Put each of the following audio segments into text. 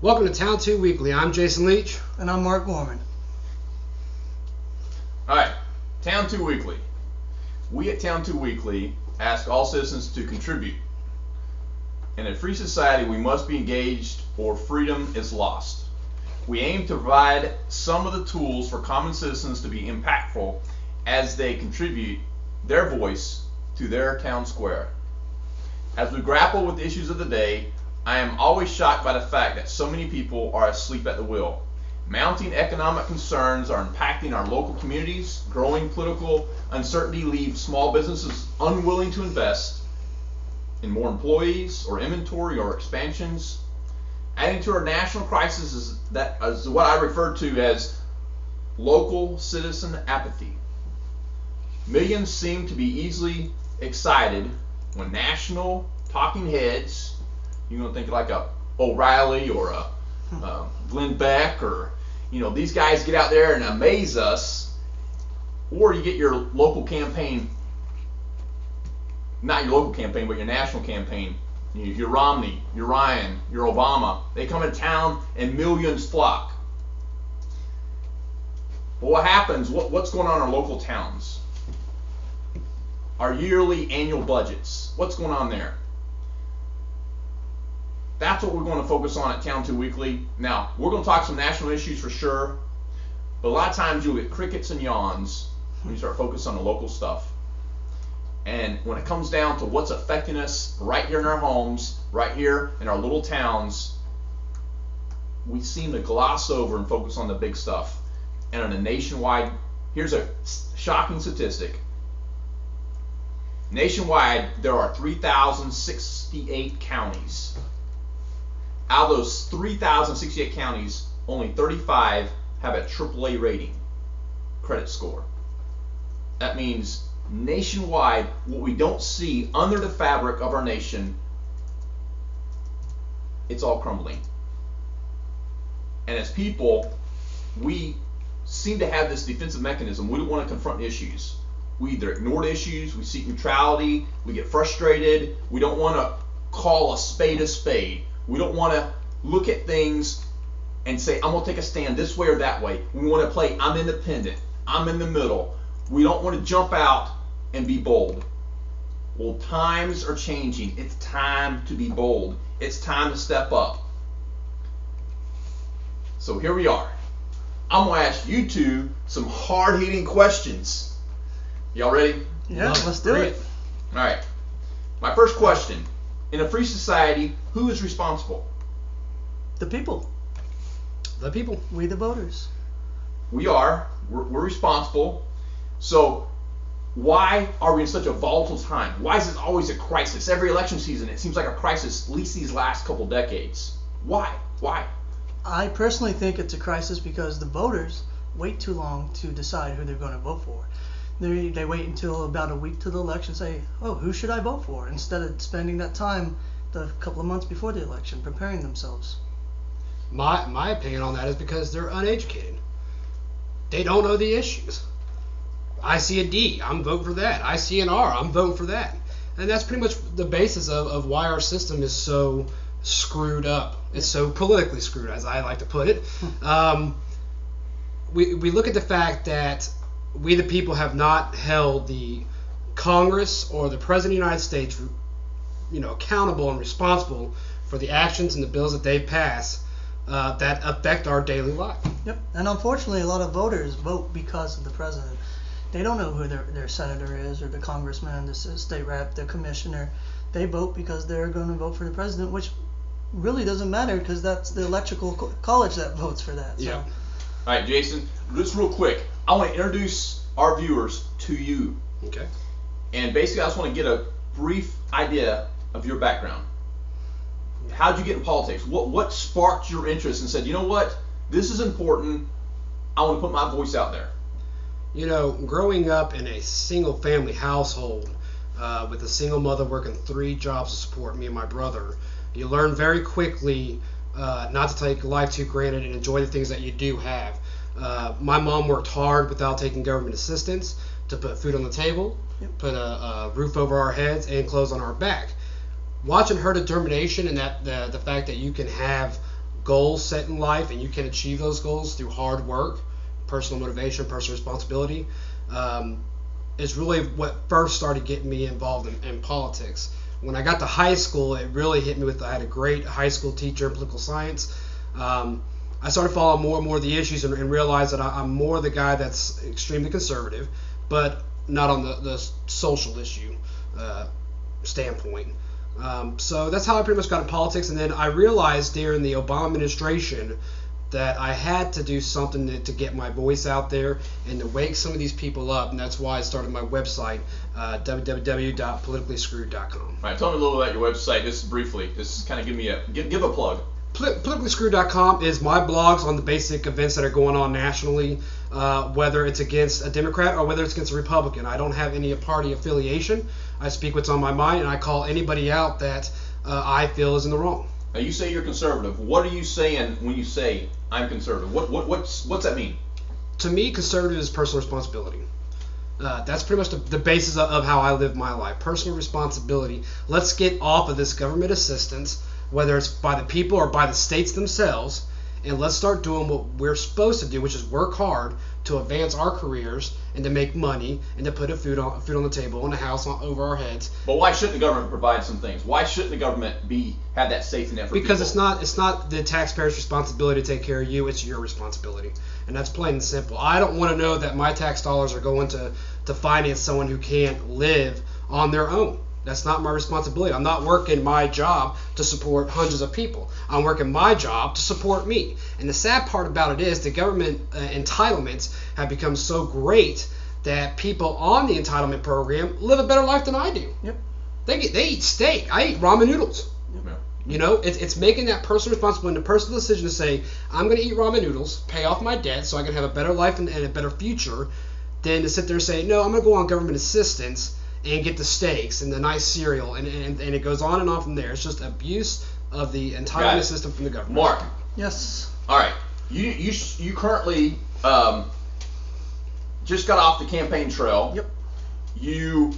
Welcome to Town2weekly. I'm Jason Leach. And I'm Mark Gorman. Alright, Town2weekly. We at Town2weekly ask all citizens to contribute. In a free society, we must be engaged or freedom is lost. We aim to provide some of the tools for common citizens to be impactful as they contribute their voice to their town square. As we grapple with the issues of the day, I am always shocked by the fact that so many people are asleep at the wheel. Mounting economic concerns are impacting our local communities. Growing political uncertainty leaves small businesses unwilling to invest in more employees or inventory or expansions. Adding to our national crisis is what I refer to as local citizen apathy. Millions seem to be easily excited when national talking heads, you're going to think like a O'Reilly or a Glenn Beck or, these guys get out there and amaze us, or you get your local campaign, not your local campaign, but your national campaign, your Romney, your Ryan, your Obama. They come in town and millions flock. But what happens, what's going on in our local towns? Our yearly annual budgets, what's going on there? That's what we're going to focus on at Town2weekly. Now, we're going to talk some national issues for sure, but a lot of times you'll get crickets and yawns when you start focusing on the local stuff. And when it comes down to what's affecting us right here in our homes, right here in our little towns, we seem to gloss over and focus on the big stuff. And on a nationwide, here's a shocking statistic. Nationwide, there are 3,068 counties. Out of those 3,068 counties, only 35 have a AAA rating credit score. That means nationwide, what we don't see under the fabric of our nation, it's all crumbling. And as people, we seem to have this defensive mechanism. We don't want to confront issues. We either ignore issues, we seek neutrality, we get frustrated, we don't want to call a spade a spade. We don't want to look at things and say, I'm going to take a stand this way or that way. We want to play, I'm independent, I'm in the middle. We don't want to jump out and be bold. Well, times are changing. It's time to be bold. It's time to step up. So here we are. I'm going to ask you two some hard-hitting questions. Y'all ready? Yeah, let's do it. All right. My first question. In a free society, who is responsible? The people. The people. We the voters. We are. We're responsible. So why are we in such a volatile time? Why is it always a crisis? Every election season, it seems like a crisis, at least these last couple decades. Why? I personally think it's a crisis because the voters wait too long to decide who they're going to vote for. They wait until about a week to the election and say, oh, who should I vote for? Instead of spending that time the couple of months before the election preparing themselves. My opinion on that is because they're uneducated. They don't know the issues. I see a D, I'm voting for that. I see an R, I'm voting for that. And that's pretty much the basis of why our system is so screwed up. It's so politically screwed, as I like to put it. We look at the fact that we the people have not held the Congress or the President of the United States, accountable and responsible for the actions and the bills that they pass that affect our daily life. Yep. And unfortunately, a lot of voters vote because of the president. They don't know who their senator is or the congressman, the state rep, the commissioner. They vote because they're going to vote for the president, which really doesn't matter because that's the electoral college that votes for that. Yeah. So. All right, Jason, just real quick, I want to introduce our viewers to you. Okay. And basically, I just want to get a brief idea of your background. How'd you get in politics? What sparked your interest and said, you know what, this is important, I want to put my voice out there? Growing up in a single family household with a single mother working 3 jobs to support me and my brother, you learn very quickly not to take life too granted and enjoy the things that you do have. My mom worked hard without taking government assistance to put food on the table, put a roof over our heads, and clothes on our back. Watching her determination and that the fact that you can have goals set in life, and you can achieve those goals through hard work, personal motivation, personal responsibility, is really what first started getting me involved in politics. When I got to high school, it really hit me with, I had a great high school teacher in political science. I started following more and more of the issues and realized that I'm more the guy that's extremely conservative, but not on the social issue standpoint. So that's how I pretty much got in politics. And then I realized during the Obama administration that I had to do something to get my voice out there and to wake some of these people up. And that's why I started my website, www.politicallyscrewed.com. All right, tell me a little about your website, just briefly. Just kind of give a plug. Politicallyscrewed.com is my blogs on the basic events that are going on nationally, whether it's against a Democrat or whether it's against a Republican. I don't have any party affiliation. I speak what's on my mind, and I call anybody out that I feel is in the wrong. Now, you say you're conservative. What are you saying when you say I'm conservative? What's that mean? To me, conservative is personal responsibility. That's pretty much the basis of how I live my life. Personal responsibility. Let's get off of this government assistance, whether it's by the people or by the states themselves, and let's start doing what we're supposed to do, which is work hard to advance our careers and to make money and to put food on the table and a house over our heads. But why shouldn't the government provide some things? Why shouldn't the government have that safety net for because people? it's not the taxpayer's responsibility to take care of you. It's your responsibility, and that's plain and simple. I don't want to know that my tax dollars are going to finance someone who can't live on their own. That's not my responsibility. I'm not working my job to support hundreds of people. I'm working my job to support me. And the sad part about it is the government entitlements have become so great that people on the entitlement program live a better life than I do. Yep. They eat steak. I eat ramen noodles. Yeah. You know, it's making that personal responsibility and the personal decision to say, I'm going to eat ramen noodles, pay off my debt so I can have a better life and a better future, than to sit there and say, no, I'm going to go on government assistance and get the steaks and the nice cereal, and it goes on and on from there. It's just abuse of the entitlement system from the government. Mark. Yes. All right. You currently just got off the campaign trail. Yep. You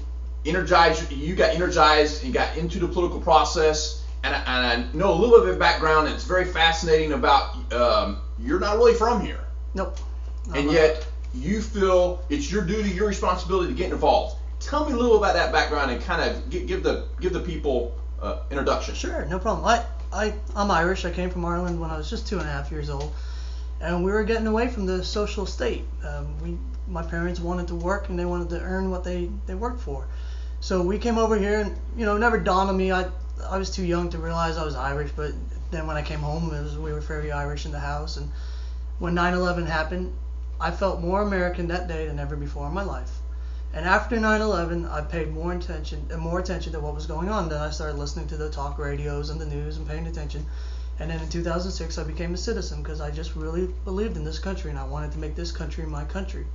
got energized and got into the political process, and I know a little bit of your background, and it's very fascinating about you're not really from here. Nope. And yet you feel it's your duty, your responsibility to get involved. Tell me a little about that background and kind of give the people introduction. Sure, no problem. I'm Irish. I came from Ireland when I was just 2.5 years old, and we were getting away from the social state. My parents wanted to work and they wanted to earn what they worked for. So we came over here, and never dawned on me. I was too young to realize I was Irish, but then when I came home, we were very Irish in the house. And when 9/11 happened, I felt more American that day than ever before in my life. And after 9/11, I paid more attention to what was going on. Then I started listening to the talk radios and the news and paying attention. And then in 2006, I became a citizen because I just really believed in this country and I wanted to make this country my country.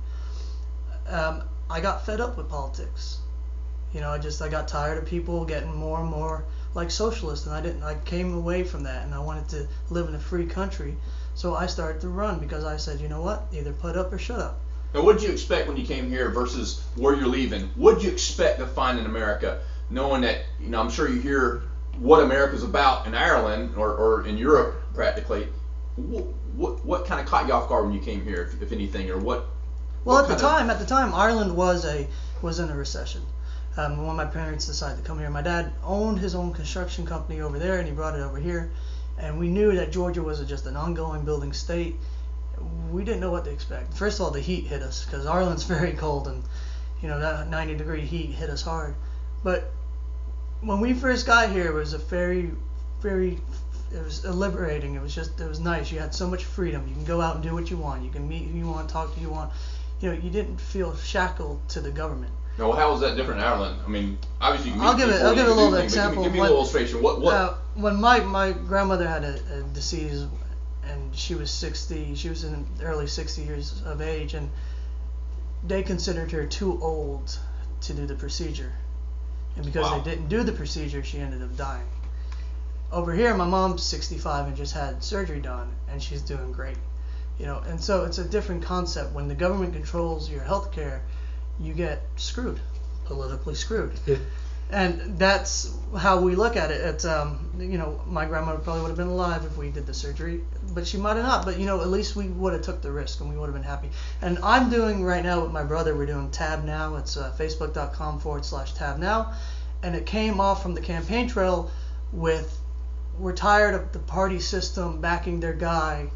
I got fed up with politics. I got tired of people getting more and more like socialists, and I came away from that, and I wanted to live in a free country. So I started to run because I said, you know what, either put up or shut up. Now, what did you expect when you came here versus where you're leaving? What did you expect to find in America, knowing that, I'm sure you hear what America's about in Ireland or in Europe practically. What kind of caught you off guard when you came here, if anything, or what? Well, at the time, Ireland was in a recession. When my parents decided to come here, my dad owned his own construction company over there, and he brought it over here. And we knew that Georgia was just an ongoing building state. We didn't know what to expect. First of all, the heat hit us because Ireland's very cold, and that 90-degree heat hit us hard. But when we first got here, it was a very, very, it was liberating. It was nice. You had so much freedom. You can go out and do what you want. You can meet who you want, talk to who you want. You didn't feel shackled to the government. Now, how was that different in Ireland? I mean, obviously you can I'll give a little example. Give me a little illustration. What? When my grandmother had a disease, and she was 60, she was in the early 60 years of age, and they considered her too old to do the procedure. And because they didn't do the procedure, she ended up dying. Over here, my mom's 65 and just had surgery done, and she's doing great. And so it's a different concept. When the government controls your health care, you get screwed, politically screwed. And that's how we look at it. It's, my grandmother probably would have been alive if we did the surgery, but she might have not. But, at least we would have took the risk and we would have been happy. And I'm doing right now with my brother, we're doing Tab Now. It's facebook.com/Tab Now. And it came off from the campaign trail with, we're tired of the party system backing their guy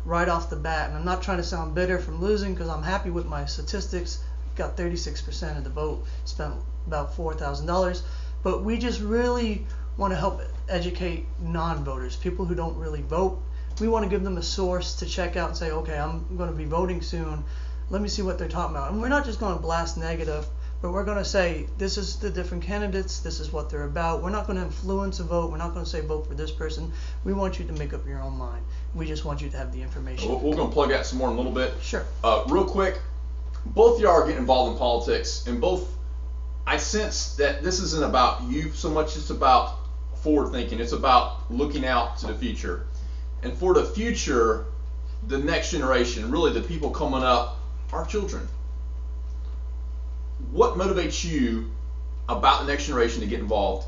right off the bat. And I'm not trying to sound bitter from losing, because I'm happy with my statistics. Got 36% of the vote, spent about $4,000, but we just really want to help educate non-voters, people who don't really vote. We want to give them a source to check out and say, okay, I'm going to be voting soon. Let me see what they're talking about. And we're not just going to blast negative, but we're going to say, this is the different candidates, this is what they're about. We're not going to influence a vote. We're not going to say vote for this person. We want you to make up your own mind. We just want you to have the information. We're going to plug that some more in a little bit. Sure. Real quick, both y'all are getting involved in politics, and both, I sense that this isn't about you so much, it's about forward thinking. It's about looking out to the future. And for the future, the next generation, really the people coming up, our children. What motivates you about the next generation to get involved?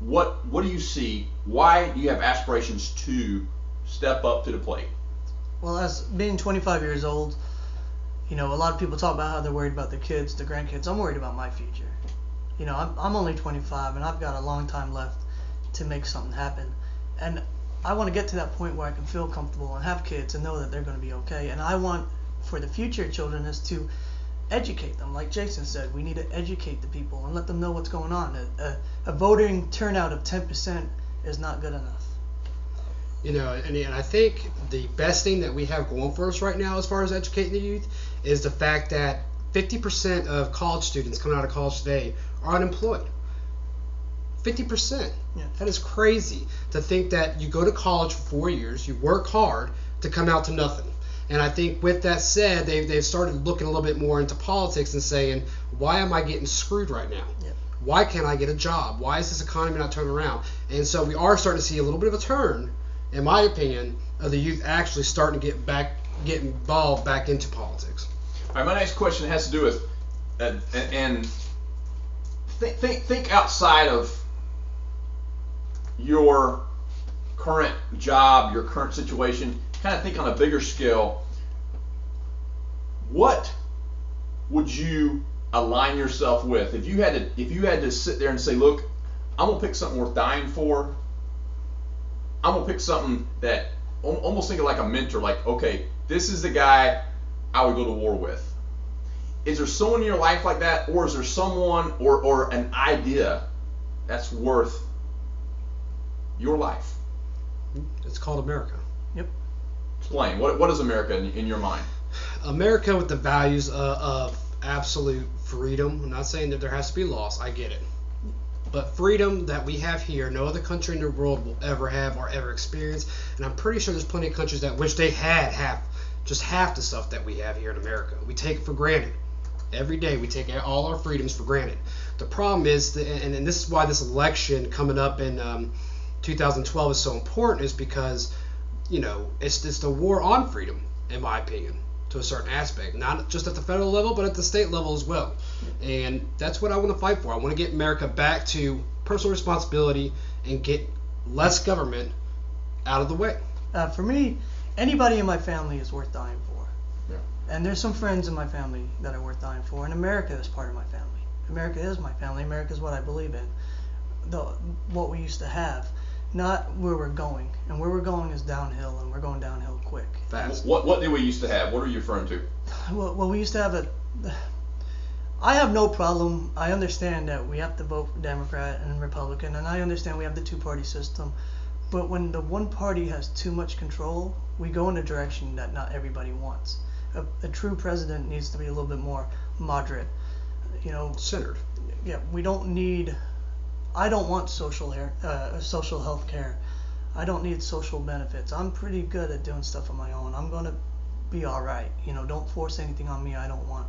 What do you see? Why do you have aspirations to step up to the plate? Well, as being 25 years old, a lot of people talk about how they're worried about the kids, the grandkids. I'm worried about my future. I'm only 25 and I've got a long time left to make something happen. And I want to get to that point where I can feel comfortable and have kids and know that they're going to be okay. And I want for the future children is to educate them. Like Jason said, we need to educate the people and let them know what's going on. A voting turnout of 10% is not good enough. And I think the best thing that we have going for us right now as far as educating the youth is the fact that 50% of college students coming out of college today are unemployed. 50%. Yeah. That is crazy to think that you go to college for 4 years, you work hard to come out to nothing. And I think with that said, they've started looking a little bit more into politics and saying, why am I getting screwed right now? Yeah. Why can't I get a job? Why is this economy not turning around? And so we are starting to see a little bit of a turn, in my opinion, of the youth actually starting to get involved back into politics. All right, my next question has to do with, and think outside of your current job, your current situation. Kind of think on a bigger scale. What would you align yourself with if you had to sit there and say, look, I'm gonna pick something worth dying for. I'm gonna pick something that almost think of like a mentor. Like, okay, this is the guy I would go to war with. Is there someone in your life like that, or is there someone or an idea that's worth your life? It's called America. Yep. Explain. What is America in your mind? America with the values of absolute freedom. I'm not saying that there has to be laws. I get it. But freedom that we have here, no other country in the world will ever have or ever experience. And I'm pretty sure there's plenty of countries that wish they had half the stuff that we have here in America. We take it for granted. Every day we take all our freedoms for granted. The problem is, and this is why this election coming up in 2012 is so important, is because it's the war on freedom, in my opinion, to a certain aspect, not just at the federal level, but at the state level as well. And that's what I want to fight for. I want to get America back to personal responsibility and get less government out of the way. For me, anybody in my family is worth dying for. Yeah. And there's some friends in my family that are worth dying for, and America is part of my family. America is my family. America is what I believe in. What we used to have, not where we're going. And where we're going is downhill, and we're going downhill quick. Fast. What did we used to have? What are you referring to? Well, we used to have I have no problem. I understand that we have to vote for Democrat and Republican, and I understand we have the two-party system. But when the one party has too much control, we go in a direction that not everybody wants. A true president needs to be a little bit more moderate. Centered. Yeah, we don't need. I don't want social health care. I don't need social benefits. I'm pretty good at doing stuff on my own. I'm gonna be all right. Don't force anything on me I don't want.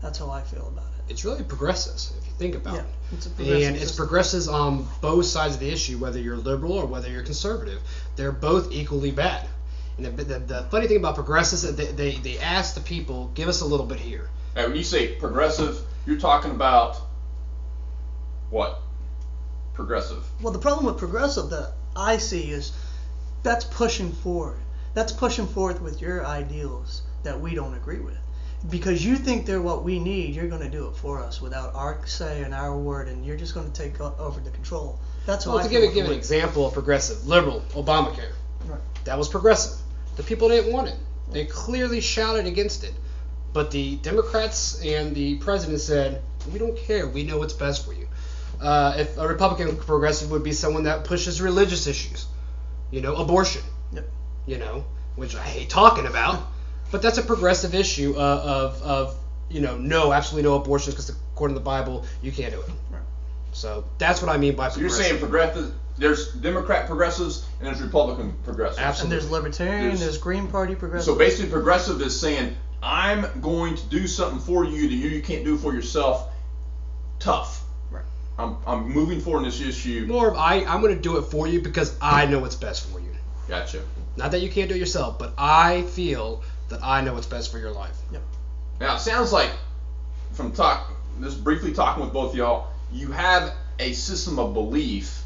That's how I feel about it. It's really progressives, if you think about it. It's a progressive And it's system. progressives on both sides of the issue, whether you're liberal or whether you're conservative. They're both equally bad. And the funny thing about progressives is that they ask the people, give us a little bit here. When you say progressive, you're talking about what? progressive? Well, the problem with progressive that I see is that's pushing forward. That's pushing forth with your ideals that we don't agree with. Because you think they're what we need, you're going to do it for us without our say and our word, and you're just going to take over the control. That's what to give an example of progressive, liberal, Obamacare. Right. That was progressive. The people didn't want it. They clearly shouted against it. But the Democrats and the president said, we don't care. We know what's best for you. If a Republican progressive would be someone that pushes religious issues, abortion, Yep. Which I hate talking about, but that's a progressive issue of no, absolutely no abortions because according to the Bible, you can't do it. Right. So that's what I mean by So progressive. you're saying progressive? There's Democrat progressives and there's Republican progressives. Absolutely. And there's libertarian, there's Green Party progressive. So basically, progressive is saying, I'm going to do something for you that you can't do for yourself. Tough. Right. I'm moving forward in this issue. More of I'm going to do it for you because I know what's best for you. Gotcha. Not that you can't do it yourself, but I feel that I know what's best for your life. Yep. Now it sounds like from just briefly talking with both y'all, you have a system of belief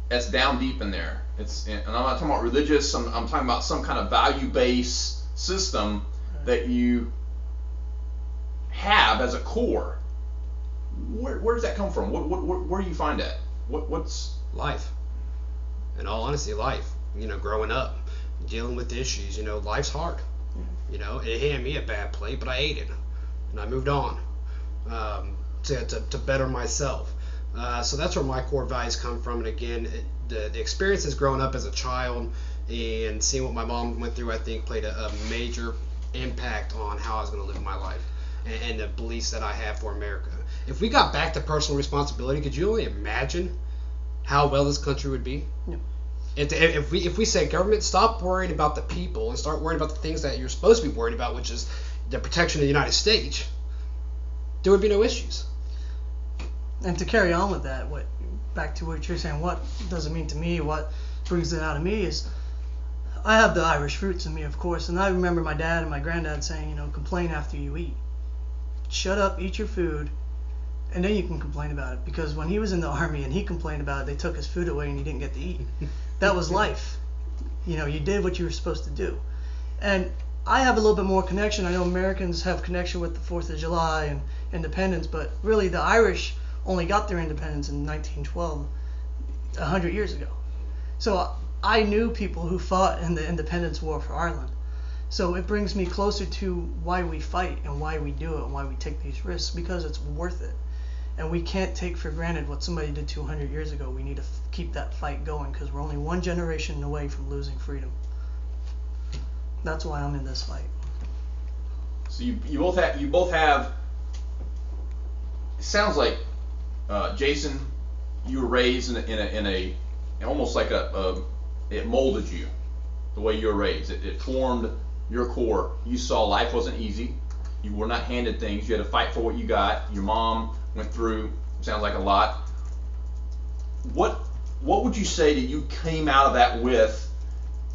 that's down deep in there. And I'm not talking about religious. I'm talking about some kind of value-based system that you have as a core. Where does that come from? Where do you find that? What's life? In all honesty, life. Growing up, dealing with issues. Life's hard. It handed me a bad plate, but I ate it, and I moved on to better myself. So that's where my core values come from. And again, the experiences growing up as a child and seeing what my mom went through, I think, played a major impact on how I was going to live my life and the beliefs that I have for America. If we got back to personal responsibility, could you only imagine how well this country would be? Yep. If we say, government, stop worrying about the people and start worrying about the things that you're supposed to be worried about, which is the protection of the United States, there would be no issues. And to carry on with that, back to what you're saying, what does it mean to me, what brings it out of me is, I have the Irish roots in me, of course, and I remember my dad and my granddad saying, complain after you eat. Shut up, eat your food, and then you can complain about it. Because when he was in the army and he complained about it, they took his food away and he didn't get to eat. That was life. You did what you were supposed to do. And I have a little bit more connection. I know Americans have connection with the 4th of July and independence, but really the Irish only got their independence in 1912, 100 years ago. So I knew people who fought in the independence war for Ireland. So it brings me closer to why we fight and why we do it and why we take these risks, because it's worth it. And we can't take for granted what somebody did 200 years ago. We need to keep that fight going because we're only one generation away from losing freedom. That's why I'm in this fight. So you both have. It sounds like Jason, you were raised in a almost like it molded you, the way you were raised. It formed your core. You saw life wasn't easy. You were not handed things. You had to fight for what you got. Your mom went through, sounds like a lot. What would you say that you came out of that with,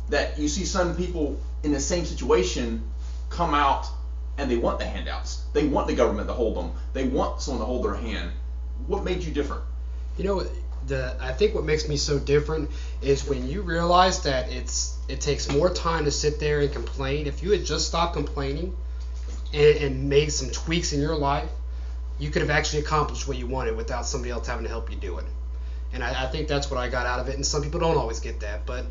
that you see some people in the same situation come out and they want the handouts. They want the government to hold them. They want someone to hold their hand. What made you different? I think what makes me so different is when you realize that it takes more time to sit there and complain. If you had just stopped complaining and made some tweaks in your life, you could have actually accomplished what you wanted without somebody else having to help you do it. And I think that's what I got out of it. And some people don't always get that. But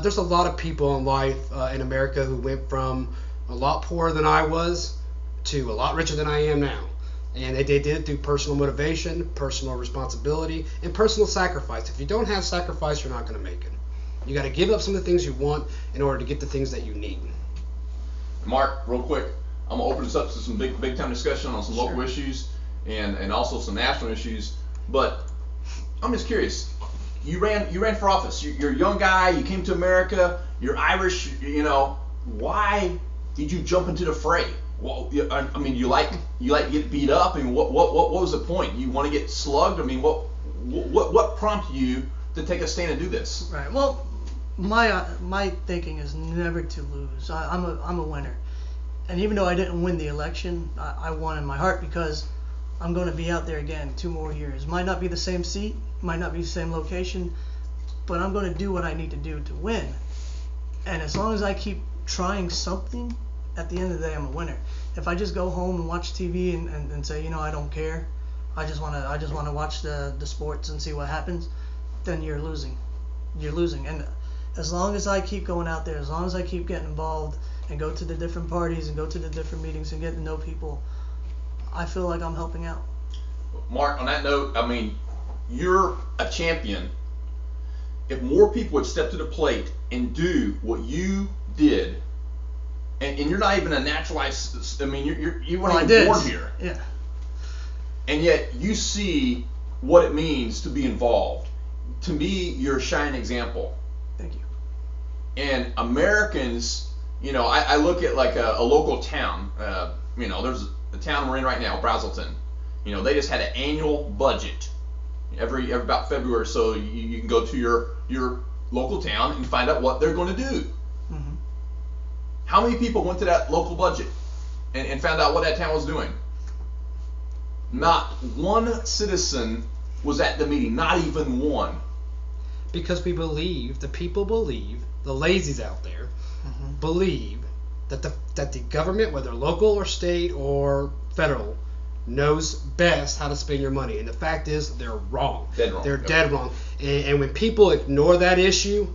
there's a lot of people in life in America who went from a lot poorer than I was to a lot richer than I am now. And they did it through personal motivation, personal responsibility, and personal sacrifice. If you don't have sacrifice, you're not going to make it. You got to give up some of the things you want in order to get the things that you need. Mark, real quick, I'm going to open this up to some big time discussion on some local issues and also some national issues. But I'm just curious. You ran for office. You're a young guy. You came to America. You're Irish. Why did you jump into the fray? Well, I mean, you like to get beat up. I mean, what was the point? You want to get slugged? I mean, what prompted you to take a stand and do this? Right. Well, my thinking is never to lose. I'm a winner, and even though I didn't win the election, I won in my heart because I'm going to be out there again 2 more years. Might not be the same seat, might not be the same location, but I'm going to do what I need to do to win. And as long as I keep trying something, at the end of the day, I'm a winner. If I just go home and watch TV and say, I don't care, I just want to watch the sports and see what happens, then you're losing. You're losing. And as long as I keep going out there, as long as I keep getting involved and go to the different parties and go to the different meetings and get to know people, I feel like I'm helping out. Mark, on that note, I mean, you're a champion. If more people would step to the plate and do what you did, and you're not even a naturalized, I mean, you weren't even born here. Yeah. And yet you see what it means to be involved. To me, you're a shining example. Thank you. And Americans, I look at like a local town. There's the town we're in right now, Brazelton. They just had an annual budget every about February or so. You can go to your local town and find out what they're going to do. Mm-hmm. How many people went to that local budget and found out what that town was doing? Not one citizen was at the meeting, not even one. Because the people believe, the lazies out there, believe that the government, whether local or state or federal, knows best how to spend your money. And the fact is, they're wrong. Dead wrong. They're dead wrong. And when people ignore that issue,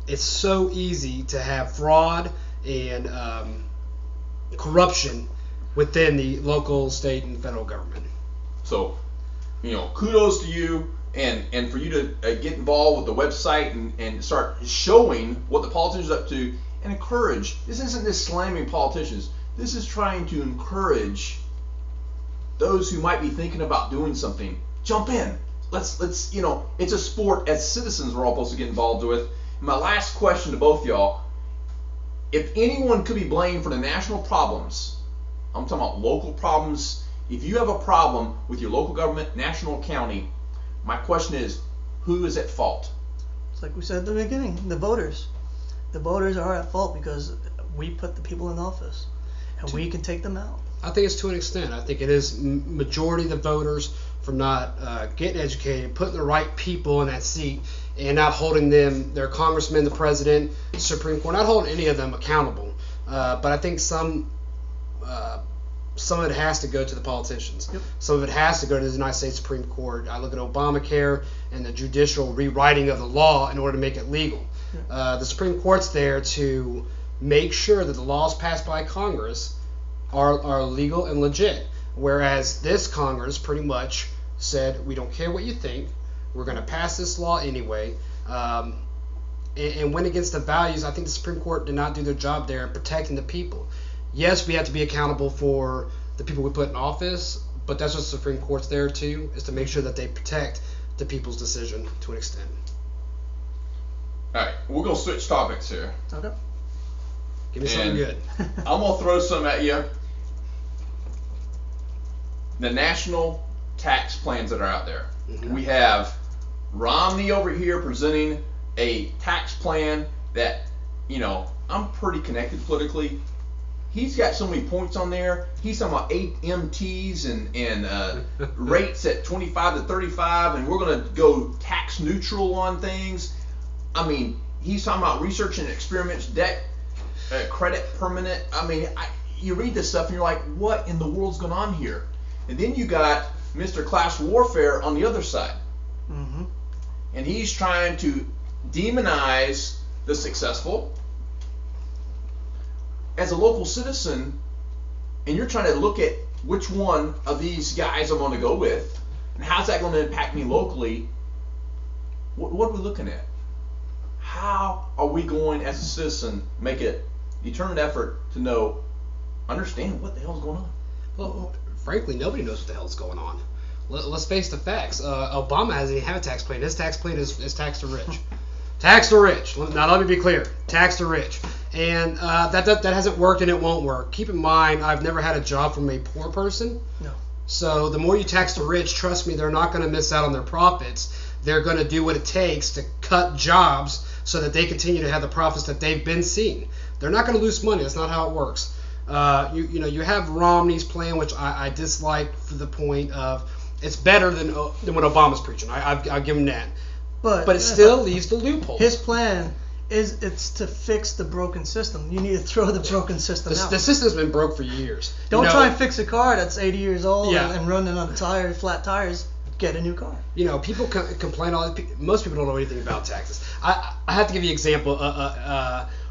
it's so easy to have fraud and corruption within the local, state, and federal government. So, kudos to you, and for you to get involved with the website and start showing what the politicians are up to, and encourage. This isn't just slamming politicians. This is trying to encourage those who might be thinking about doing something. Jump in. Let's it's a sport as citizens we're all supposed to get involved with. My last question to both y'all: if anyone could be blamed for the national problems, I'm talking about local problems. If you have a problem with your local government, national, county, my question is, who is at fault? It's like we said at the beginning, the voters. The voters are at fault because we put the people in office, and we can take them out. I think it's to an extent. I think it is majority of the voters for not getting educated, putting the right people in that seat, and not holding them, their congressmen, the president, Supreme Court, not holding any of them accountable. But I think some of it has to go to the politicians. Yep. Some of it has to go to the United States Supreme Court. I look at Obamacare and the judicial rewriting of the law in order to make it legal. Yep. The Supreme Court's there to make sure that the laws passed by Congress are legal and legit. Whereas this Congress pretty much said, we don't care what you think, we're going to pass this law anyway, and went against the values. I think the Supreme Court did not do their job there in protecting the people. Yes, we have to be accountable for the people we put in office, but that's what the Supreme Court's there too, is to make sure that they protect the people's decision to an extent. All right, we're going to switch topics here. Okay. Give me something good. I'm going to throw some at you. The national tax plans that are out there. Mm-hmm. We have Romney over here presenting a tax plan that, I'm pretty connected politically. He's got so many points on there. He's talking about AMTs and rates at 25 to 35, and we're going to go tax neutral on things. I mean, he's talking about research and experiments, debt, credit permanent. I mean, you read this stuff and you're like, what in the world's going on here? And then you got Mr. Class Warfare on the other side. Mm-hmm. And he's trying to demonize the successful. As a local citizen, and you're trying to look at which one of these guys I'm going to go with, and how's that going to impact me locally, what are we looking at? How are we going, as a citizen, make a determined effort to understand what the hell's going on? Well, frankly, nobody knows what the hell's going on. Let's face the facts. Obama hasn't even had a tax plan. His tax plan is tax to rich. Tax to rich. Now, let me be clear. Tax to rich. And that hasn't worked, and it won't work. Keep in mind, I've never had a job from a poor person. No. So the more you tax the rich, trust me, they're not going to miss out on their profits. They're going to do what it takes to cut jobs so that they continue to have the profits that they've been seeing. They're not going to lose money. That's not how it works. You have Romney's plan, which I dislike for the point of it's better than what Obama's preaching. I'll give him that. But it still leaves the loophole. His plan it's to fix the broken system. You need to throw the broken system out. The system's been broke for years. Don't try and fix a car that's 80 years old Yeah. and running on flat tires. Get a new car. People complain most people don't know anything about taxes. I have to give you an example.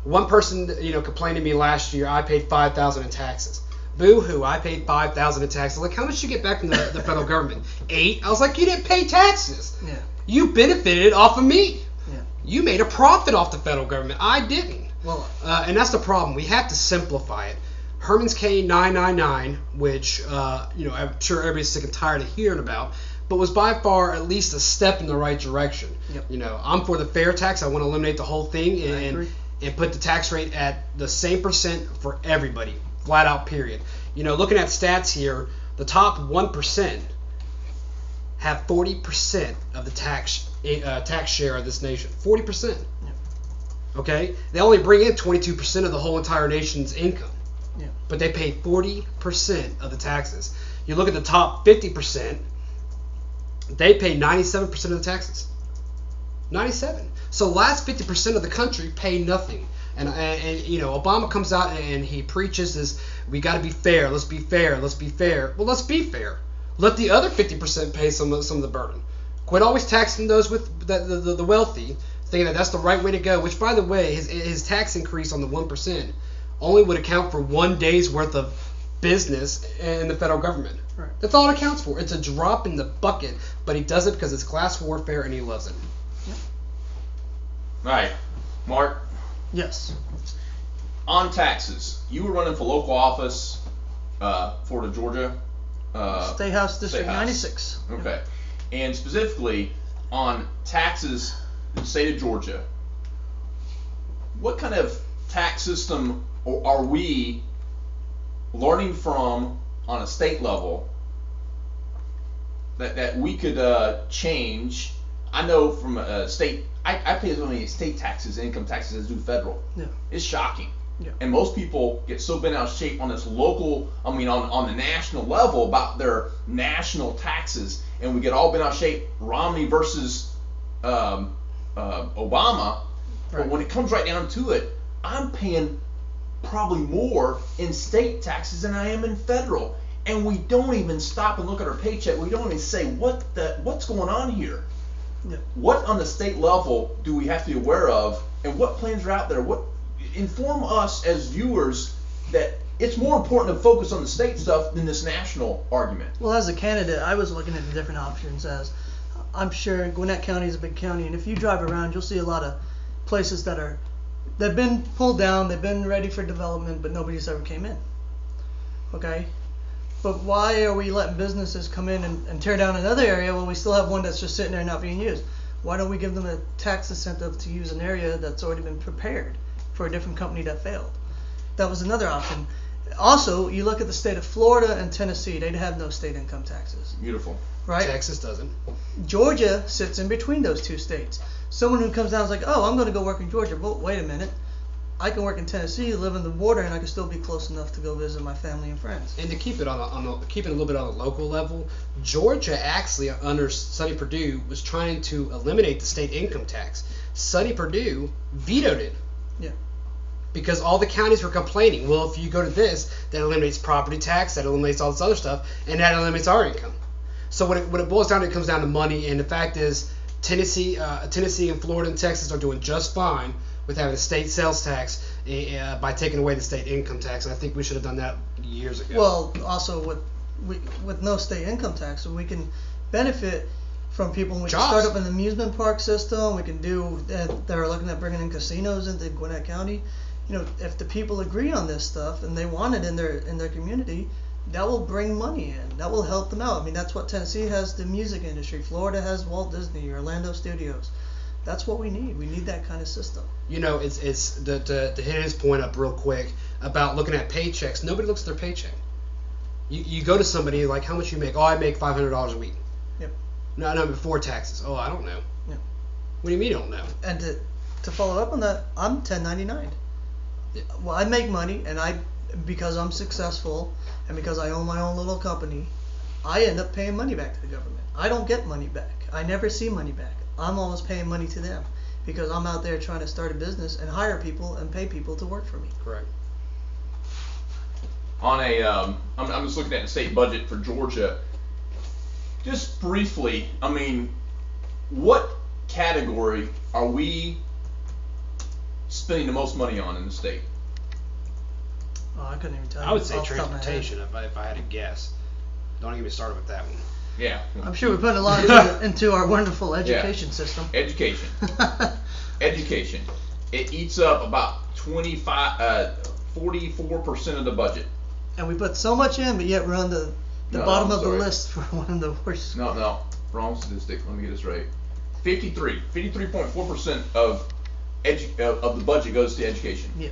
One person, complained to me last year. I paid $5,000 in taxes. Boo-hoo! I paid $5,000 in taxes. Like, how much did you get back from the federal government? $8. I was like, you didn't pay taxes. Yeah. You benefited off of me. Yeah. You made a profit off the federal government. I didn't. Well, and that's the problem. We have to simplify it. Herman's K 999, which I'm sure everybody's sick and tired of hearing about, but was by far at least a step in the right direction. Yep. I'm for the fair tax. I want to eliminate the whole thing and put the tax rate at the same percent for everybody, flat out, period. Looking at stats here, the top 1% have 40% of the tax share of this nation. 40%. Yep. Okay? They only bring in 22% of the whole entire nation's income. Yeah. But they pay 40% of the taxes. You look at the top 50%, they pay 97% of the taxes. 97. So the last 50% of the country pay nothing. And Obama comes out and he preaches this, we got to be fair. Let's be fair. Let's be fair. Well, let's be fair. Let the other 50% pay some of the burden. Quit always taxing those with the wealthy, thinking that that's the right way to go. Which, by the way, his tax increase on the 1% only would account for 1 day's worth of business in the federal government. Right. That's all it accounts for. It's a drop in the bucket, but he does it because it's class warfare and he loves it. Yep. All right, Mark. Yes. On taxes, you were running for local office, Florida, Georgia. State House District State House. 96. Okay. And specifically on taxes in the state of Georgia, what kind of tax system are we learning from on a state level that we could change? I know from a state, I pay as many state taxes, income taxes as do federal. Yeah. It's shocking. Yeah. And most people get so bent out of shape on this local, on the national level about their national taxes, and we get all bent out of shape, Romney versus Obama. But Right. when it comes right down to it, I'm paying probably more in state taxes than I am in federal. And we don't even stop and look at our paycheck. We don't even say what's going on here. Yeah. What on the state level do we have to be aware of, and what plans are out there? What inform us as viewers that it's more important to focus on the state stuff than this national argument. Well, as a candidate, I was looking at the different options. As I'm sure Gwinnett County is a big county, and if you drive around, you'll see a lot of places they've been pulled down, they've been ready for development, but nobody's ever came in. Okay? But why are we letting businesses come in and tear down another area when we still have one that's just sitting there not being used? Why don't we give them a tax incentive to use an area that's already been prepared for a different company that failed? That was another option. Also, you look at the state of Florida and Tennessee, they'd have no state income taxes. Beautiful. Right? Texas doesn't. Georgia sits in between those two states. Someone who comes down is like, oh, I'm going to go work in Georgia. But wait a minute. I can work in Tennessee, live in the border, and I can still be close enough to go visit my family and friends. And to keep it keep it a little bit on a local level, Georgia actually under Sonny Perdue was trying to eliminate the state income tax. Sonny Perdue vetoed it. Yeah. Because all the counties were complaining. Well, if you go to this, that eliminates property tax, that eliminates all this other stuff, and that eliminates our income. So when it boils down, it comes down to money. And the fact is, Tennessee and Florida and Texas are doing just fine with having a state sales tax by taking away the state income tax. And I think we should have done that years ago. Well, also with no state income tax, so we can benefit from people. We can Jobs. start up an amusement park system. We can do. They're looking at bringing in casinos into Gwinnett County. If the people agree on this stuff and they want it in their community, that will bring money in. That will help them out. I mean, that's what Tennessee has, the music industry. Florida has Walt Disney, Orlando Studios. That's what we need. We need that kind of system. It's to hit his point up real quick about looking at paychecks. Nobody looks at their paycheck. You go to somebody like, how much you make? Oh, I make $500 a week. Yep. No, before taxes. Oh, I don't know. Yep. What do you mean you don't know? And to follow up on that, I'm 1099. Yeah. Well, I make money, and because I'm successful and because I own my own little company, I end up paying money back to the government. I don't get money back. I never see money back. I'm always paying money to them because I'm out there trying to start a business and hire people and pay people to work for me. Correct. On a, I'm just looking at the state budget for Georgia. Just briefly, I mean, what category are we spending the most money on in the state? Oh, I couldn't even tell you. I would say off the top of my head. transportation if I had to guess. Don't get me started with that one. Yeah. I'm sure we're putting a lot into our wonderful education system. Education. Education. It eats up about 44% of the budget. And we put so much in, but yet we're on the bottom of the sorry. list for one of the worst. No, wrong statistic. Let me get this right. 53.4% of the budget goes to education. Yeah.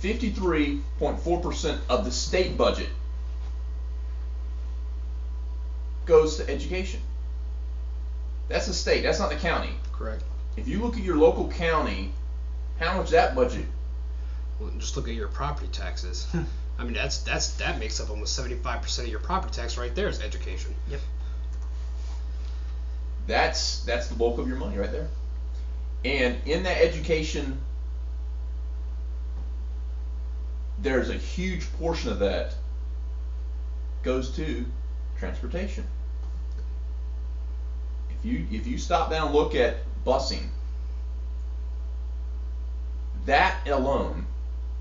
53.4% of the state budget goes to education. That's the state. That's not the county. Correct. If you look at your local county, how much that budget? Well, just look at your property taxes. I mean, that makes up almost 75% of your property tax right there is education. Yep. That's the bulk of your money right there. And in that education, there's a huge portion of that goes to transportation. If you stop down and look at busing, that alone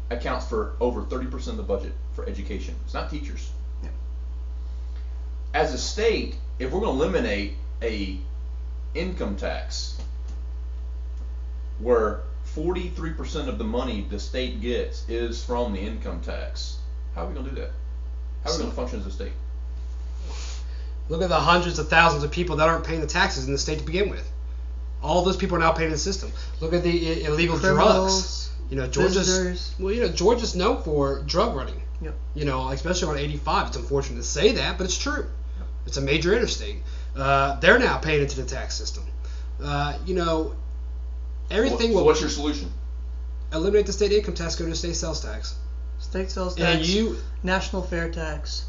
accounts for over 30% of the budget for education. It's not teachers. Yeah. As a state, if we're going to eliminate a income tax where 43% of the money the state gets is from the income tax, how are we going to do that? How are we going to function as a state? Look at the hundreds of thousands of people that aren't paying the taxes in the state to begin with. All those people are now paying the system. Look at the illegal Criminals, drugs. visitors. Georgia's known for drug running. Yep. Especially on 85. It's unfortunate to say that, but it's true. It's a major interstate. They're now paying into the tax system. Everything. So what's your solution? Eliminate the state income tax, go to state sales tax. State sales tax, And national fair tax.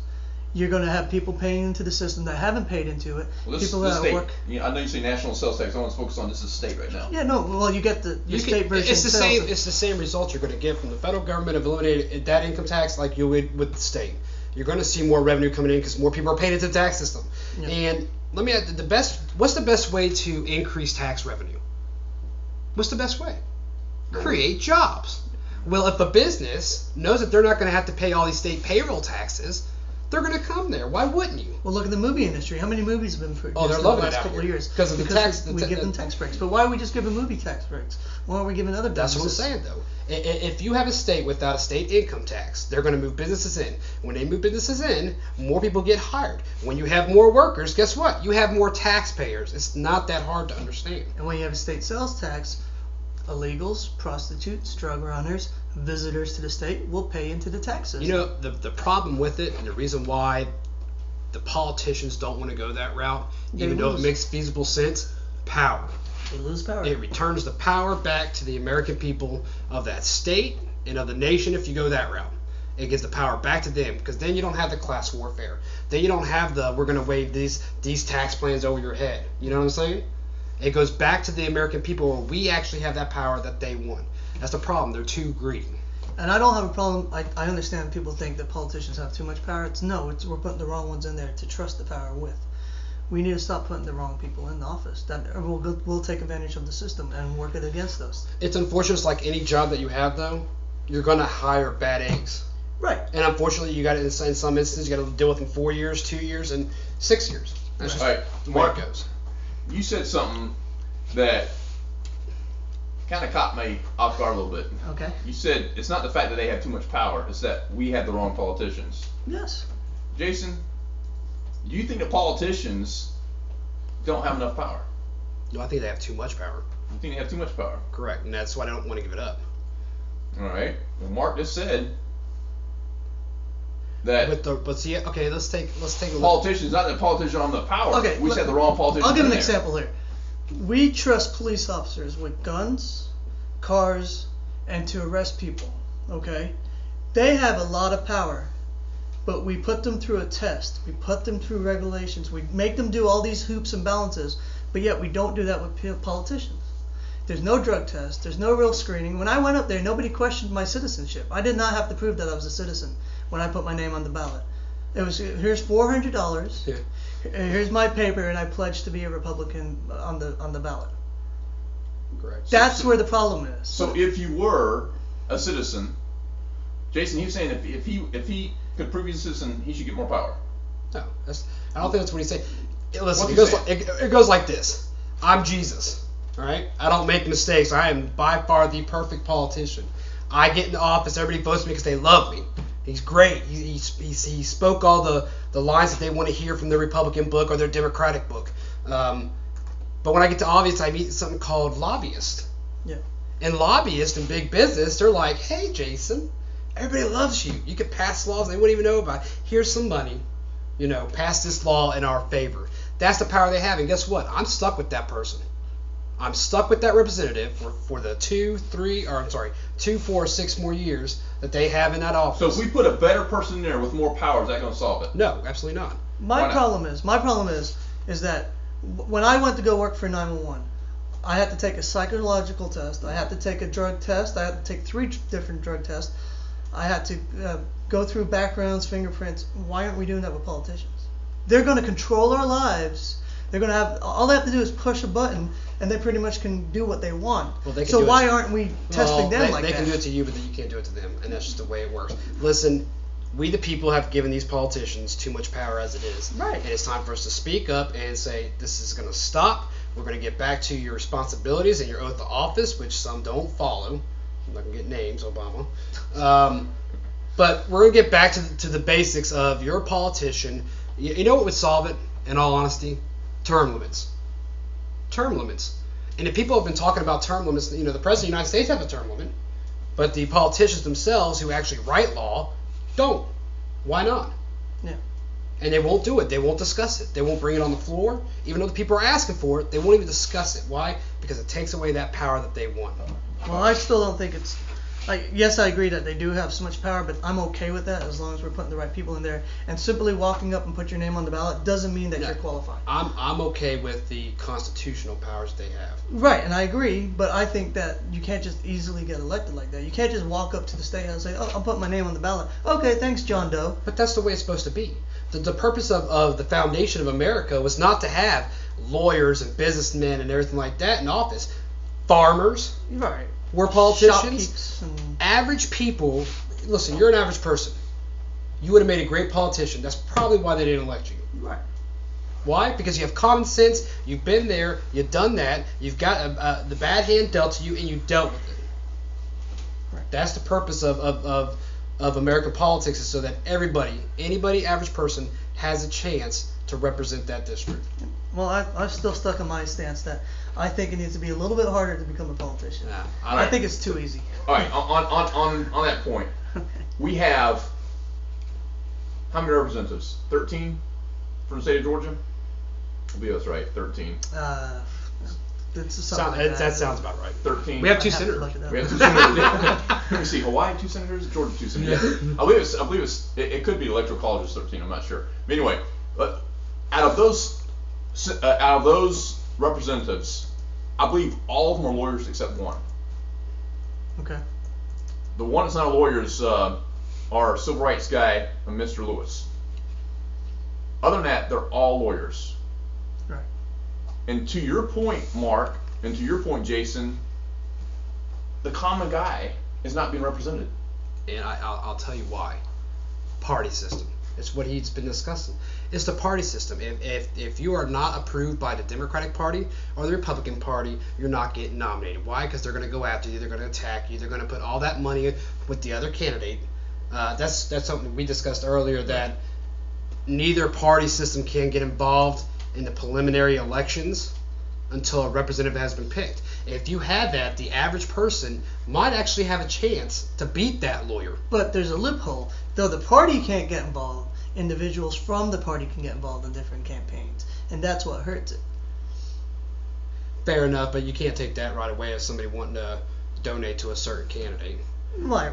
You're going to have people paying into the system that haven't paid into it. Well, people this that state, work. I know you say national sales tax. I want to focus on this as state right now. Yeah, no. Well, you get the state version. It's the sales same. tax. It's the same result you're going to get from the federal government of eliminating that income tax, like you would with the state. You're going to see more revenue coming in because more people are paying into the tax system. Yeah. And let me add what's the best way to increase tax revenue? What's the best way? Create jobs. Well, if a business knows that they're not going to have to pay all these state payroll taxes, they're going to come there. Why wouldn't you? Well, look at the movie industry. How many movies have been produced Oh, they're in the loving it last out couple here. of years? Because of the tax- we give them tax breaks. But why are we just giving movie tax breaks? Why aren't we giving other That's businesses? what I'm saying, though. If you have a state without a state income tax, they're going to move businesses in. When they move businesses in, more people get hired. When you have more workers, guess what? You have more taxpayers. It's not that hard to understand. And when you have a state sales tax, illegals, prostitutes, drug runners, visitors to the state will pay into the tax system. The problem with it, and the reason why the politicians don't want to go that route, even though it makes feasible sense, power. They lose power. It returns the power back to the American people of that state and of the nation if you go that route. It gives the power back to them because then you don't have the class warfare. Then you don't have we're going to wave these tax plans over your head. You know what I'm saying? It goes back to the American people where we actually have that power that they want. That's the problem. They're too greedy. And I don't have a problem. I understand people think that politicians have too much power. We're putting the wrong ones in there to trust the power with. We need to stop putting the wrong people in the office. We'll take advantage of the system and work it against us. It's unfortunate. It's like any job that you have, though. You're going to hire bad eggs. Right. And unfortunately, you got to, in some instances, you got to deal with them 4 years, 2 years, and 6 years. That's just the way it goes. You said something that kind of caught me off guard a little bit. Okay. You said it's not the fact that they have too much power, it's that we have the wrong politicians. Yes. Jason, do you think the politicians don't have enough power? No, I think they have too much power. You think they have too much power? Correct, and that's why I don't want to give it up. All right. Well, Mark just said that Let's take a look. politicians, not that politicians don't have enough power. Okay, we just have the wrong politicians. I'll give an in there. example here. We trust police officers with guns, cars, and to arrest people. Okay. They have a lot of power, but we put them through a test. We put them through regulations. We make them do all these hoops and balances, but yet we don't do that with politicians. There's no drug test. There's no real screening. When I went up there, nobody questioned my citizenship. I did not have to prove that I was a citizen when I put my name on the ballot. It was, here's $400. Yeah. Here's my paper, and I pledge to be a Republican on the ballot. Correct. That's where the problem is. So if you were a citizen, Jason, he was saying if he could prove he's a citizen, he should get more power. No, I don't think that's what he's saying. Listen, What's he it goes like this. I'm Jesus. All right. I don't make mistakes. I am by far the perfect politician. I get into office. Everybody votes me because they love me. He's great. He spoke all the lines that they want to hear from their Republican book or their Democratic book. But when I get to office, I meet something called lobbyists. Yeah. And lobbyists in big business, they're like, hey, Jason, everybody loves you. You could pass laws they wouldn't even know about. Here's some money. Pass this law in our favor. That's the power they have. And guess what? I'm stuck with that person. I'm stuck with that representative for the 2, 4, 6 more years that they have in that office. So if we put a better person in there with more power, is that going to solve it? No, absolutely not. My problem is that when I went to go work for 911, I had to take a psychological test. I had to take a drug test. I had to take 3 different drug tests. I had to go through backgrounds, fingerprints. Why aren't we doing that with politicians? They're going to control our lives. They're going to have, all they have to do is push a button, and they pretty much can do what they want. Well, they can so do why it aren't we testing them like that? They can do it to you, but you can't do it to them, and that's just the way it works. Listen, we the people have given these politicians too much power as it is. Right. And it's time for us to speak up and say, this is going to stop. We're going to get back to your responsibilities and your oath of office, which some don't follow. I'm not going to get names, Obama. But we're going to get back to the basics of you're a politician. You know what would solve it, in all honesty? Term limits. Term limits. And if people have been talking about term limits, the President of the United States has a term limit, but the politicians themselves who actually write law don't. Why not? Yeah. And they won't do it. They won't discuss it. They won't bring it on the floor. Even though the people are asking for it, they won't even discuss it. Why? Because it takes away that power that they want. Well, I still don't think it's... yes, I agree that they do have so much power, but I'm okay with that as long as we're putting the right people in there. And simply walking up and put your name on the ballot doesn't mean that you're qualified. I'm okay with the constitutional powers they have. Right, and I agree, but I think that you can't just easily get elected like that. You can't just walk up to the state house and say, oh, I'll put my name on the ballot. Okay, thanks, John Doe. But that's the way it's supposed to be. The purpose of the foundation of America was not to have lawyers and businessmen and everything like that in office. Farmers. Right. We're politicians. Shopkeepers and... Average people. Listen, you're an average person. You would have made a great politician. That's probably why they didn't elect you. Right. Why? Because you have common sense. You've been there. You've done that. You've got the bad hand dealt to you, and you dealt with it. Right. That's the purpose of American politics, is so that anybody, average person, has a chance to represent that district. Well, I'm still stuck in my stance that I think it needs to be a little bit harder to become a politician. Yeah, I think it's too easy. All right, on that point, we have how many representatives? 13 from the state of Georgia? I believe that's right, 13. That sounds about right. 13. We have 2 senators. We have 2 senators. Let me see. Hawaii 2 senators. Georgia 2 senators. Yeah. I believe it could be the electoral college is 13. I'm not sure. But anyway, out of those representatives, I believe all of them are lawyers except one. Okay. The one that's not a lawyer is our civil rights guy, Mr. Lewis. Other than that, they're all lawyers. Right. And to your point, Mark, and to your point, Jason, the common guy is not being represented. And I'll tell you why. Party system. It's what he's been discussing. It's the party system. If you are not approved by the Democratic Party or the Republican Party, you're not getting nominated. Why? Because they're going to go after you. They're going to attack you. They're going to put all that money with the other candidate. That's something we discussed earlier, that neither party system can get involved in the preliminary elections until a representative has been picked. If you have that, the average person might actually have a chance to beat that lawyer. But there's a loophole. Though the party can't get involved, individuals from the party can get involved in different campaigns, and that's what hurts it. Fair enough, but you can't take that right away as somebody wanting to donate to a certain candidate. Right.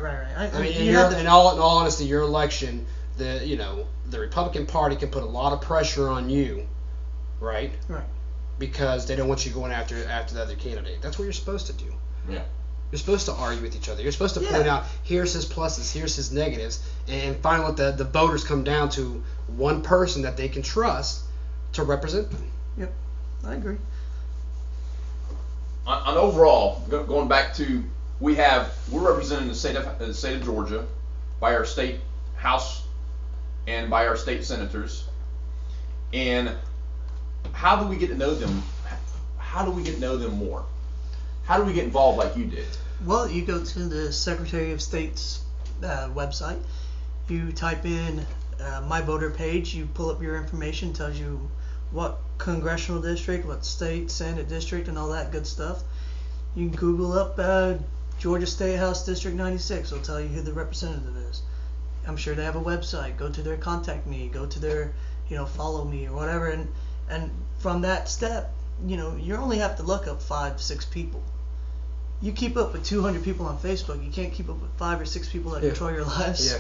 I mean, in all honesty, your election, the Republican Party can put a lot of pressure on you, right? Right. Because they don't want you going after the other candidate. That's what you're supposed to do. Yeah. You're supposed to argue with each other. You're supposed to point out, here's his pluses, here's his negatives, and finally let the voters come down to one person that they can trust to represent them. Yep, I agree. On overall, going back to, we're representing the state of Georgia by our state house and by our state senators. And how do we get to know them? How do we get to know them more? How do we get involved like you did? Well, you go to the Secretary of State's website. You type in My Voter page. You pull up your information. Tells you what congressional district, what state, Senate district, and all that good stuff. You can Google up Georgia State House District 96. It'll tell you who the representative is. I'm sure they have a website. Go to their contact me. Go to their follow me or whatever. And from that step, you only have to look up 5-6 people. You keep up with 200 people on Facebook. You can't keep up with 5 or 6 people that control your lives. Yeah.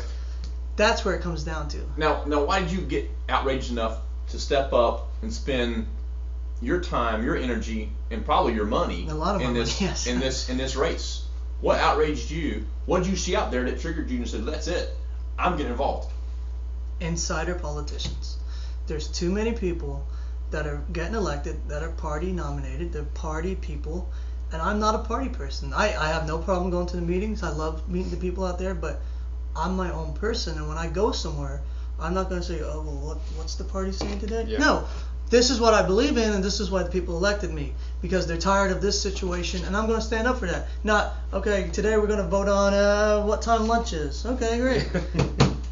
That's where it comes down to. Now, why did you get outraged enough to step up and spend your time, your energy, and probably your money in this race? What outraged you? What did you see out there that triggered you and said, "That's it, I'm getting involved"? Insider politicians. There's too many people that are getting elected that are party nominated. They're party people. And I'm not a party person. I have no problem going to the meetings. I love meeting the people out there, but I'm my own person. And when I go somewhere, I'm not going to say, "Oh, well, what's the party saying today?" Yeah. No, this is what I believe in, and this is why the people elected me, because they're tired of this situation, and I'm going to stand up for that. Not, okay, today we're going to vote on what time lunch is. Okay, great.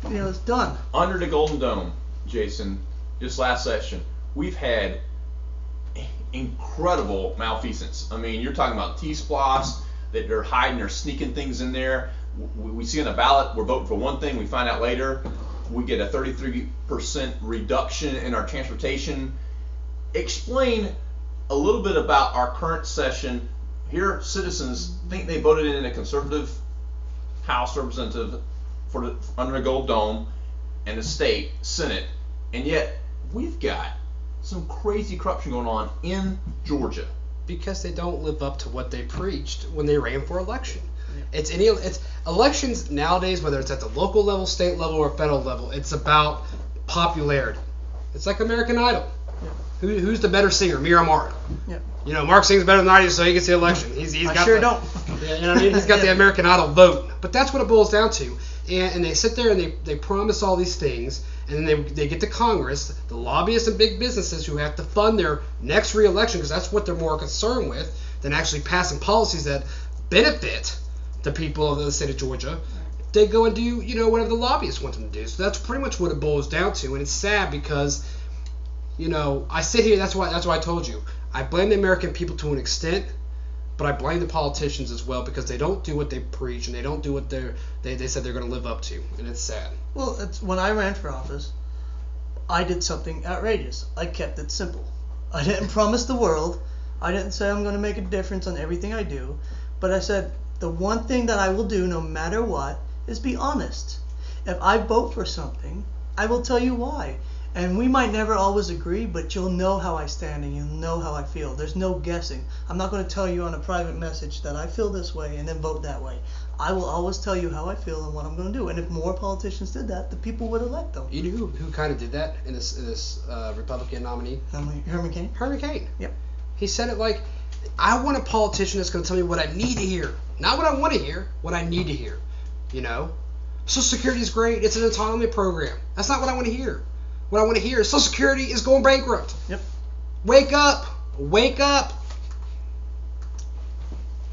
It's done. Under the Golden Dome, Jason, this last session, we've had incredible malfeasance. I mean, you're talking about T-Splosh, that they're hiding, they're sneaking things in there. We see on the ballot, we're voting for one thing, we find out later we get a 33% reduction in our transportation. Explain a little bit about our current session. Here, citizens think they voted in a conservative House representative under the Gold Dome and the state Senate, and yet we've got some crazy corruption going on in Georgia. Because they don't live up to what they preached when they ran for election. Yeah. It's elections nowadays, whether it's at the local level, state level, or federal level, it's about popularity. It's like American Idol. Yeah. Who's the better singer, me or Mark? Yeah. Mark sings better than I do, so he gets the election. I sure don't. Yeah, what I mean? He's got the American Idol vote. But that's what it boils down to. And they sit there and they promise all these things, and then they get to Congress, the lobbyists and big businesses who have to fund their next re-election, because that's what they're more concerned with than actually passing policies that benefit the people of the state of Georgia. They go and do whatever the lobbyists want them to do. So that's pretty much what it boils down to, and it's sad because I sit here. That's why I told you I blame the American people to an extent. But I blame the politicians as well, because they don't do what they preach, and they don't do what they said they're going to live up to, and it's sad. Well, when I ran for office, I did something outrageous. I kept it simple. I didn't promise the world. I didn't say I'm going to make a difference on everything I do. But I said the one thing that I will do no matter what is be honest. If I vote for something, I will tell you why. And we might never always agree, but you'll know how I stand and you'll know how I feel. There's no guessing. I'm not going to tell you on a private message that I feel this way and then vote that way. I will always tell you how I feel and what I'm going to do. And if more politicians did that, the people would elect them. You know who kind of did that in this Republican nominee? Herman Cain? Herman Cain. Yep. He said it like, I want a politician that's going to tell me what I need to hear. Not what I want to hear, what I need to hear. Social Security is great. It's an entitlement program. That's not what I want to hear. What I want to hear is Social Security is going bankrupt. Yep. Wake up. Wake up.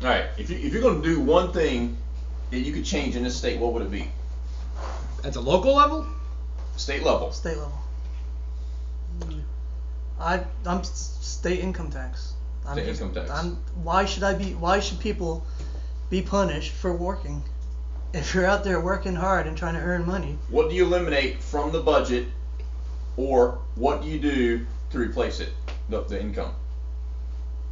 All right. If you're going to do one thing that you could change in this state, what would it be? At the local level? State level. State level. I'm state income tax. Income tax. Why should people be punished for working? If you're out there working hard and trying to earn money. What do you eliminate from the budget, or what do you do to replace it, the income?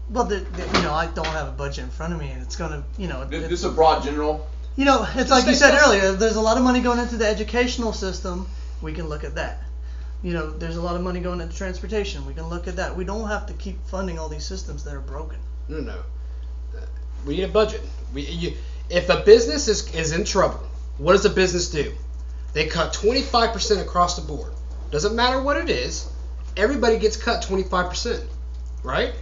Well, I don't have a budget in front of me, and it's gonna, This is a broad general. You know, it's like you said earlier, there's a lot of money going into the educational system. We can look at that. You know, there's a lot of money going into transportation. We can look at that. We don't have to keep funding all these systems that are broken. No. We need a budget. If a business is in trouble, what does a business do? They cut 25% across the board. Doesn't matter what it is. Everybody gets cut 25%, right?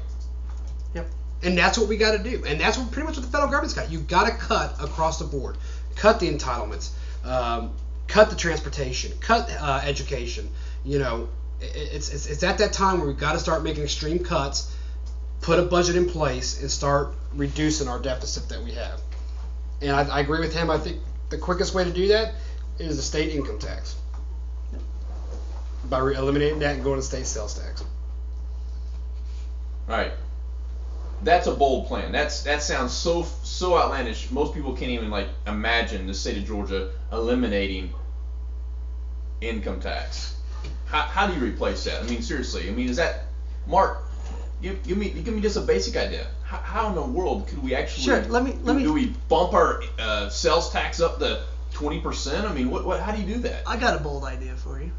Yep. And that's what we got to do. And that's pretty much what the federal government's got. You got to cut across the board. Cut the entitlements. Cut the transportation. Cut education. You know, it's at that time where we've got to start making extreme cuts, put a budget in place, and start reducing our deficit that we have. And I agree with him. I think the quickest way to do that is the state income tax. By eliminating that and going to state sales tax. All right. That's a bold plan. That sounds so outlandish. Most people can't even imagine the state of Georgia eliminating income tax. How do you replace that? I mean, seriously. I mean, is that, Mark? Give me just a basic idea. How in the world could we actually? Sure. Let me. Do we bump our sales tax up to 20%? I mean, what? How do you do that? I got a bold idea for you.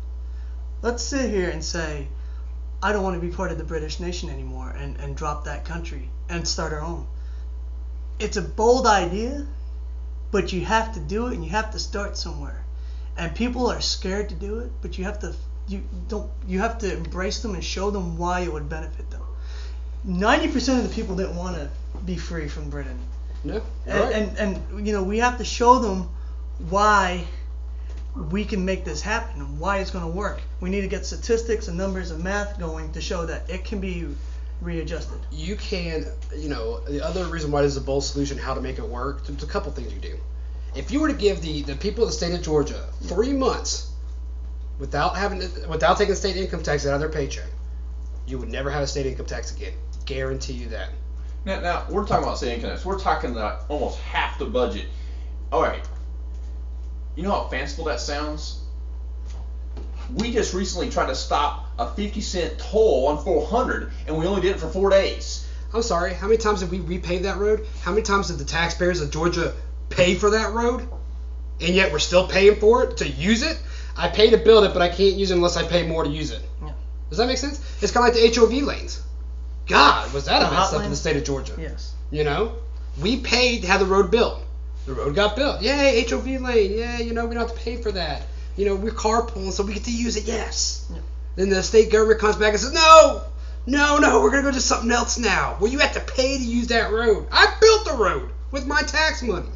Let's sit here and say, I don't want to be part of the British nation anymore, and drop that country and start our own. It's a bold idea, but you have to do it, and you have to start somewhere. And people are scared to do it, but you have to embrace them and show them why it would benefit them. 90% of the people didn't want to be free from Britain. No. And you know, we have to show them why we can make this happen and why it's going to work. We need to get statistics and numbers and math going to show that it can be readjusted. You can, you know, the other reason why this is a bold solution, how to make it work, there's a couple things you do. If you were to give the people of the state of Georgia 3 months without taking state income tax out of their paycheck, you would never have a state income tax again. Guarantee you that. Now we're talking about state income tax. We're talking about almost half the budget. All right. You know how fanciful that sounds? We just recently tried to stop a 50-cent toll on 400, and we only did it for 4 days. I'm sorry, how many times did we repave that road? How many times did the taxpayers of Georgia pay for that road? And yet we're still paying for it to use it? I pay to build it, but I can't use it unless I pay more to use it. Yeah. Does that make sense? It's kind of like the HOV lanes. God, was that a mess up in the state of Georgia? Yes. You know? We paid to have the road built. The road got built. Yay, HOV lane. Yeah, you know, we don't have to pay for that. You know, we're carpooling, so we get to use it. Yes. Yeah. Then the state government comes back and says, no, we're going to go do something else now. Well, you have to pay to use that road. I built the road with my tax money.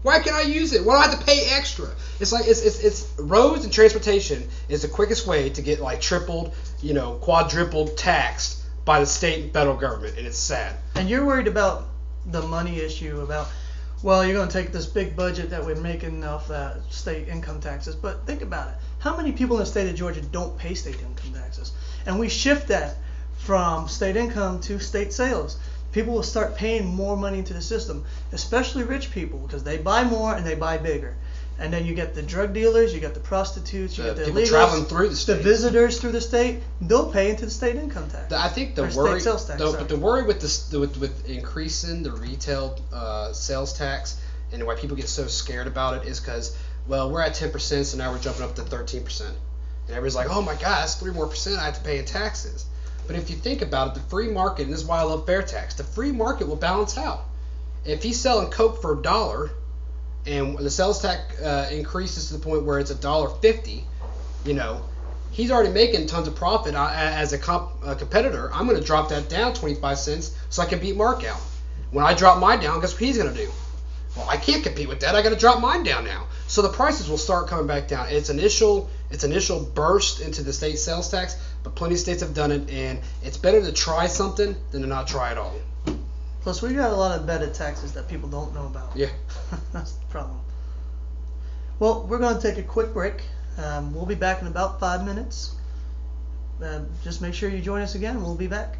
Why can't I use it? Why do I have to pay extra? It's like it's roads and transportation is the quickest way to get like tripled, you know, quadrupled taxed by the state and federal government, and it's sad. And you're worried about the money issue about, well, you're going to take this big budget that we're making off state income taxes, but think about it. How many people in the state of Georgia don't pay state income taxes? And we shift that from state income to state sales. People will start paying more money into the system, especially rich people, because they buy more and they buy bigger. And then you get the drug dealers, you get the prostitutes, you get the people illegals, traveling through the state, the visitors through the state. They'll pay into the state income tax. I think the worry with increasing the retail sales tax and why people get so scared about it is because, well, we're at 10%, so now we're jumping up to 13%, and everybody's like, oh my God, that's 3 more percent I have to pay in taxes. But if you think about it, the free market, and this is why I love fair tax, the free market will balance out. If he's selling Coke for $1 and the sales tax increases to the point where it's $1.50, you know, he's already making tons of profit as a competitor. I'm going to drop that down 25 cents so I can beat Mark out. When I drop mine down, guess what he's going to do? Well, I can't compete with that. I got to drop mine down now. So the prices will start coming back down. It's initial burst into the state sales tax, but plenty of states have done it, and it's better to try something than to not try at all. Plus, we got a lot of embedded taxes that people don't know about. Yeah. That's the problem. Well, we're going to take a quick break. We'll be back in about 5 minutes. Just make sure you join us again. We'll be back.